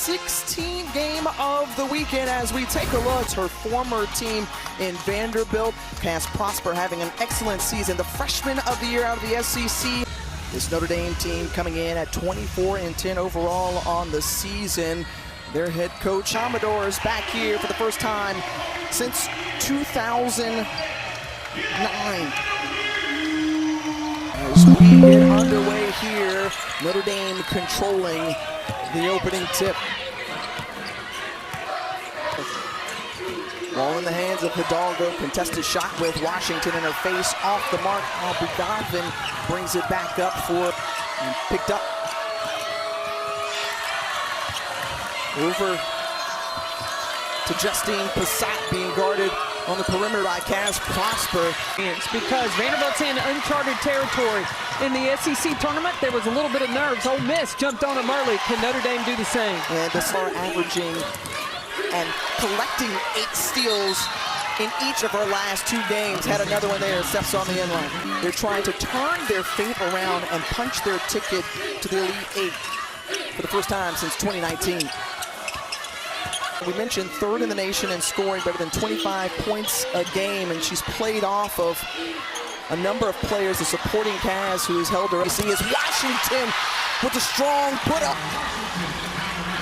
16th game of the weekend as we take a look at her former team in Vanderbilt. Cass Prosper having an excellent season, the freshman of the year out of the SEC. This Notre Dame team coming in at 24-10 overall on the season. Their head coach, Commodores, back here for the first time since 2009. As we get underway here, Notre Dame controlling the opening tip. Ball in the hands of Hidalgo. Contested shot with Washington in her face. Off the mark. Godwin brings it back up for and picked up. Over to Justine Passat, being guarded on the perimeter by Cass Prosper. Because Vanderbilt's in uncharted territory. In the SEC tournament, there was a little bit of nerves. Ole Miss jumped on them early. Can Notre Dame do the same? And they are averaging and collecting 8 steals in each of her last 2 games. Had another one there, steps on the end line. They're trying to turn their fate around and punch their ticket to the Elite 8 for the first time since 2019. We mentioned 3rd in the nation in scoring, better than 25 points a game, and she's played off of a number of players. The supporting Cass, who has held her. You see is Washington with a strong put up.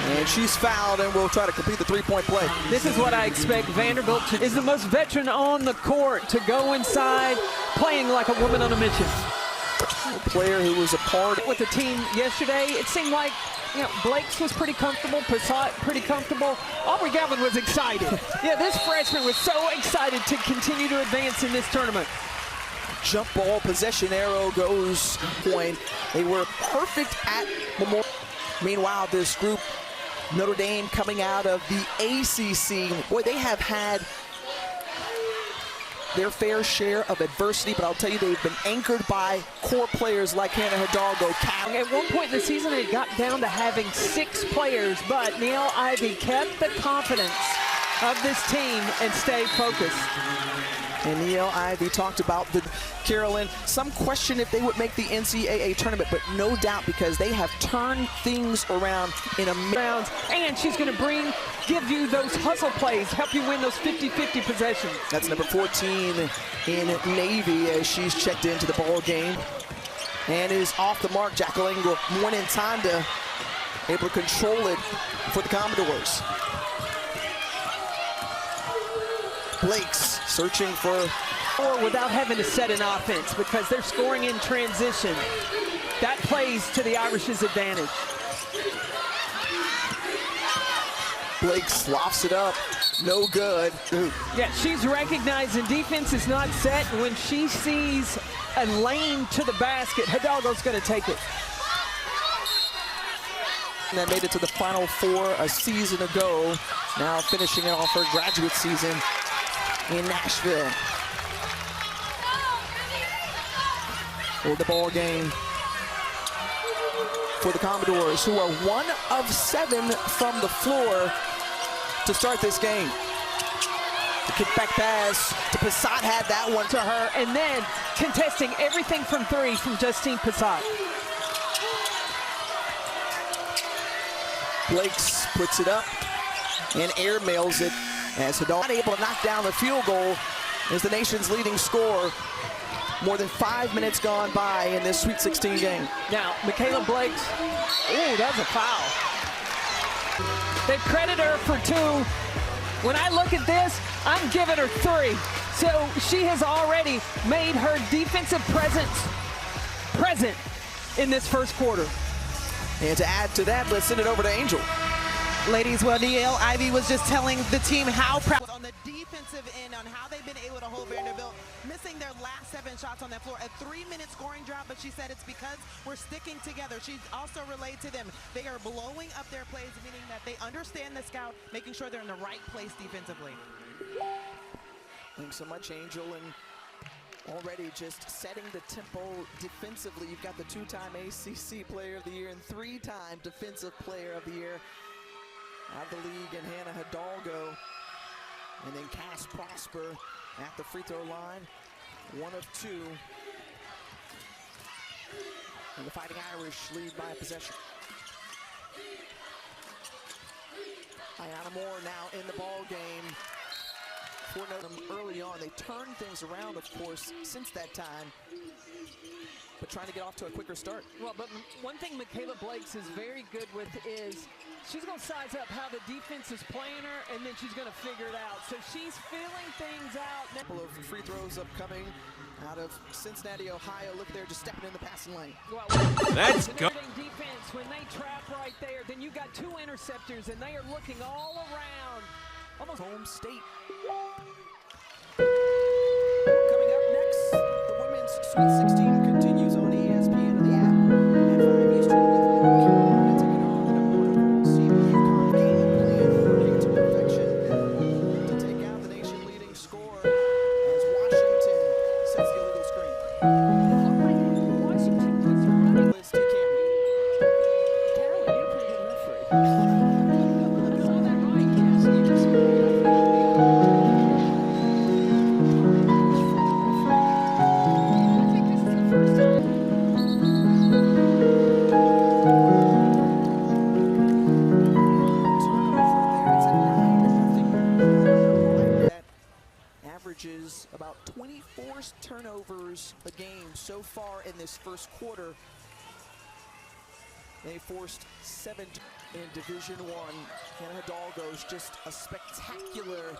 And she's fouled and will try to complete the 3-point play. This is what I expect Vanderbilt to do. Is the most veteran on the court to go inside, playing like a woman on a mission. A player who was a part with the team yesterday, it seemed like, you know, Blake's was pretty comfortable, Passat pretty comfortable. Aubrey Galvin was excited. Yeah, this freshman was so excited to continue to advance in this tournament. Jump ball, possession arrow goes point. They were perfect at Memorial. Meanwhile, this group, Notre Dame coming out of the ACC, boy, they have had their fair share of adversity, but I'll tell you, they've been anchored by core players like Hannah Hidalgo. At one point in the season, it got down to having 6 players, but Neil Ivey kept the confidence of this team and stayed focused. And Neil Ivey talked about Carolyn. Some question if they would make the NCAA tournament, but no doubt because they have turned things around in a round. And she's going to give you those hustle plays, help you win those 50-50 possessions. That's number 14 in Navy as she's checked into the ball game. And is off the mark. Jacqueline one in time to able to control it for the Commodores. Blake's searching for or without having to set an offense because they're scoring in transition. That plays to the Irish's advantage. Blake sloughs it up, no good. Ooh. Yeah, she's recognizing defense is not set. When she sees a lane to the basket, Hidalgo's going to take it. And that made it to the Final Four a season ago. Now finishing off her graduate season in Nashville. For the ball game for the Commodores, who are 1 of 7 from the floor to start this game. The kickback pass to Passat, had that one to her, and then contesting everything from 3 from Justine Passat. Blakes puts it up and airmails it as Hidalgo not able to knock down the field goal as the nation's leading scorer. More than 5 minutes gone by in this Sweet 16 game. Now, Michaela Blakes, ooh, that's a foul. They credit her for 2. When I look at this, I'm giving her 3. So she has already made her defensive presence present in this first quarter. And to add to that, let's send it over to Angel. Ladies, well, Neil Ivey was just telling the team how proud on the defensive end on how they've been able to hold Vanderbilt, missing their last 7 shots on that floor. A 3-minute scoring drought, but she said it's because we're sticking together. She's also relayed to them they are blowing up their plays, meaning that they understand the scout, making sure they're in the right place defensively. Thanks so much, Angel. And already just setting the tempo defensively. You've got the 2-time ACC Player of the Year and 3-time Defensive Player of the Year out of the league, and Hannah Hidalgo. And then Cass Prosper at the free throw line, 1 of 2. And the Fighting Irish lead by a possession. Ayana Moore now in the ball game. For Notre Dame early on, they turned things around, of course, since that time, but trying to get off to a quicker start. Well, but one thing Michaela Blakes is very good with is she's going to size up how the defense is playing her, and then she's going to figure it out. So she's feeling things out. A couple of free throws upcoming out of Cincinnati, Ohio. Look there, just stepping in the passing lane. Well, Let's the go. Notre Dame defense, when they trap right there, then you got 2 interceptors, and they are looking all around. Almost Home state. Coming up next, the women's Sweet 16 continues on ESPN and the app at 5 Eastern with Ncaa taking on the number 1 overall seed UConn. Game plan working to perfection to take out the nation-leading scorer as Washington sets the illegal screen. Washington puts her running. Liz T. Cameron. Carolyn, you're a pretty good referee. I saw that right. Yes, you just I think this is the first time. That averages about 24 turnovers a game so far in this first quarter. They forced 7 in Division I. Hannah Hidalgo's just a spectacular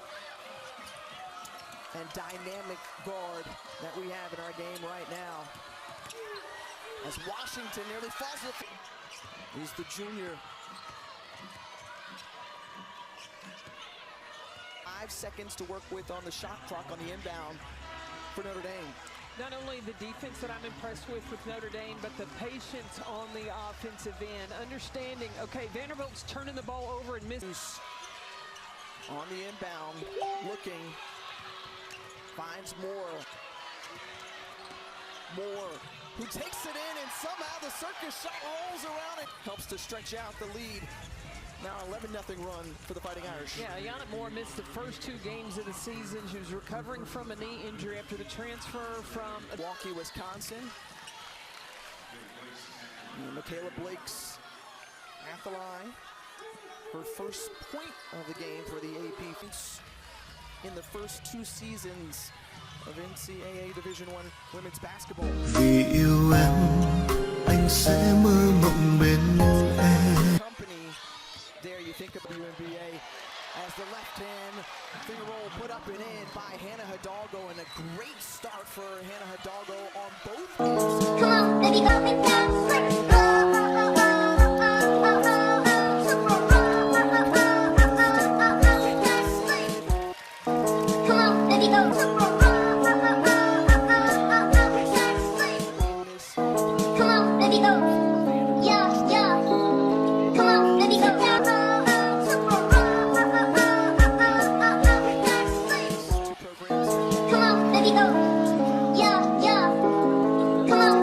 and dynamic guard that we have in our game right now. As Washington nearly falls to the floor. Is the junior. 5 seconds to work with on the shot clock on the inbound for Notre Dame. Not only the defense that I'm impressed with Notre Dame, but the patience on the offensive end. Understanding, okay, Vanderbilt's turning the ball over and missing. On the inbound, looking, finds Moore. Moore, who takes it in, and somehow the circus shot rolls around and helps to stretch out the lead. Now 11-0 run for the Fighting Irish. Yeah, Ayana Moore missed the first 2 games of the season. She was recovering from a knee injury after the transfer from Milwaukee, Wisconsin. And Michaela Blakes at the line. Her first point of the game for the AP in the first 2 seasons of NCAA Division I women's basketball. Vì yêu em, anh sẽ mơ mộng bên em. Company, there you think of the WNBA as the left hand finger roll put up and in by Hannah Hidalgo, and a great start for Hannah Hidalgo on both ends. Come on, baby, go, now, let's go.